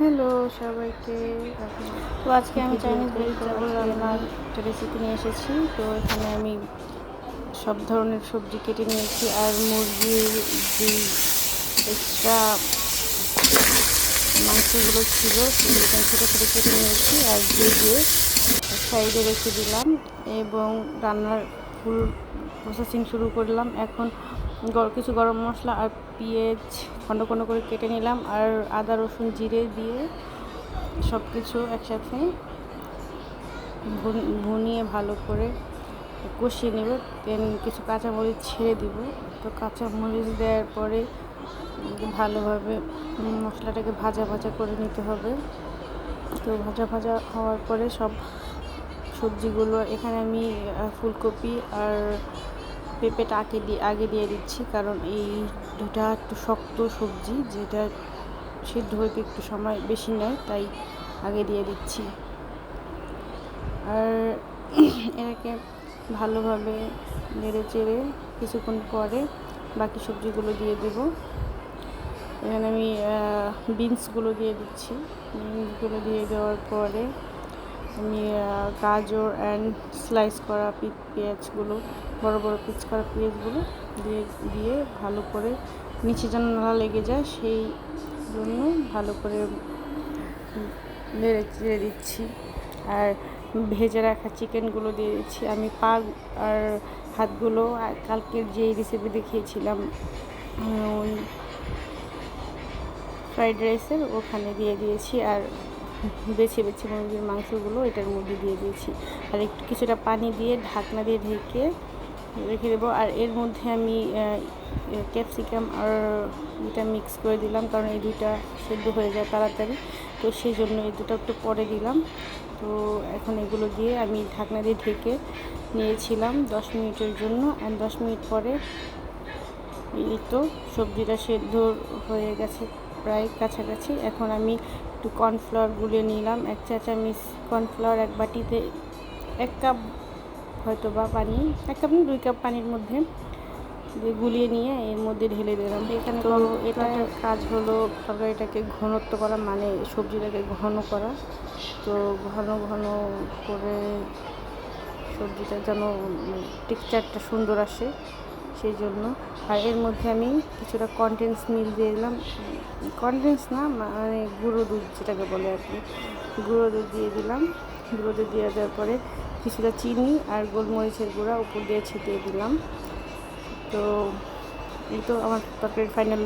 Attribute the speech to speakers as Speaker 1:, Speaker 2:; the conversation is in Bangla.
Speaker 1: হ্যালো সবাইকে। তো আজকে আমি চাইনিজ ভেজিটেবল রান্নার একটা রেসিপি নিয়ে এসেছি। তো এখানে আমি সব ধরনের সবজি কেটে নিয়েছি, আর মুরগির যে এক্সট্রা মাংসগুলো ছিল সেগুলো আমি ছোটো ছোটো কেটে নিয়েছি আর ভেজে সাইডে রেখে দিলাম এবং রান্নার ফুল প্রসেসিং শুরু করলাম। এখন কিছু গরম মশলা আর পেঁয়াজ খণ্ড খণ্ড করে কেটে নিলাম, আর আদা রসুন জিরে দিয়ে সব কিছু একসাথে ভুনিয়ে ভালো করে কষিয়ে নেব। দেন কিছু কাঁচামরিচ ছেড়ে দিব। তো কাঁচামরিচ দেওয়ার পরে ভালোভাবে মশলাটাকে ভাজা ভাজা করে নিতে হবে। তো ভাজা ভাজা হওয়ার পরে সব সবজিগুলো এখানে আমি ফুলকপি আর পেঁপেটা আগে দিয়ে দিচ্ছি, কারণ এই দুটা একটু শক্ত সবজি, যেটা সিদ্ধ হতে একটু সময় বেশি নেয়, তাই আগে দিয়ে দিচ্ছি। আর এটাকে ভালোভাবে নেড়ে চেড়ে কিছুক্ষণ পরে বাকি সবজিগুলো দিয়ে দেব। এখানে আমি বিনসগুলো দিয়ে দিচ্ছি। বিনসগুলো দিয়ে দেওয়ার পরে আমি গাজর অ্যান্ড স্লাইস করা পেঁয়াজগুলো, বড় বড় পিস করা পেঁয়াজগুলো দিয়ে ভালো করে নিচে যেন না লেগে যায়, সেই জন্য ভালো করে নেড়ে চেড়ে দিচ্ছি। আর ভেজে রাখা চিকেনগুলো দিয়ে দিচ্ছি। আমি পা আর হাতগুলো কালকের যেই রেসিপি দেখিয়েছিলাম ওই ফ্রাইড রাইসের, ওখানে দিয়ে দিয়েছি। আর বেছে বেছে মুরগির মাংসগুলো এটার মধ্যে দিয়ে দিয়েছি, আর একটু কিছুটা পানি দিয়ে ঢাকনা দিয়ে ঢেকে রেখে দেবো। আর এর মধ্যে আমি ক্যাপসিকাম আর এটা মিক্স করে দিলাম, কারণ এই দুইটা সেদ্ধ হয়ে যায় তাড়াতাড়ি, তো সেই জন্য এই দুটো একটু পরে দিলাম। তো এখন এগুলো দিয়ে আমি ঢাকনা দিয়ে ঢেকে নিয়েছিলাম 10 মিনিটের জন্য। আর 10 মিনিট পরে এই তো সবজিটা সেদ্ধ হয়ে গেছে প্রায় কাছাকাছি। এখন আমি একটু কর্নফ্লাওয়ার গুলিয়ে নিলাম, 1 চা চামচ কর্নফ্লাওয়ার এক বাটিতে 1 কাপ হয়তো বা পানি, 1 কাপ না 2 কাপ পানির মধ্যে দিয়ে গুলিয়ে নিয়ে এর মধ্যে ঢেলে দিলাম। এখানে তো এটার কাজ হলো তরকারিটাকে ঘনত্ব করা, মানে সবজিটাকে ঘন করা। তো ঘন ঘন করে সবজিটা যেন টেক্সচারটা সুন্দর আসে, সেই জন্য। আর এর মধ্যে আমি কিছুটা কনডেন্স মিল্ক দিয়ে দিলাম, কনডেন্স না মানে গুঁড়ো দুধ যেটাকে বলে আর কি, গুঁড়ো দুধ দিয়ে দিলাম। গুঁড়ো দুধ দিয়ে দেওয়ার পরে কিছুটা চিনি আর গোলমরিচের গুঁড়া উপর দিয়ে ছিটিয়ে দিলাম। তো এই তো আমার তরকারির ফাইনাল লুক।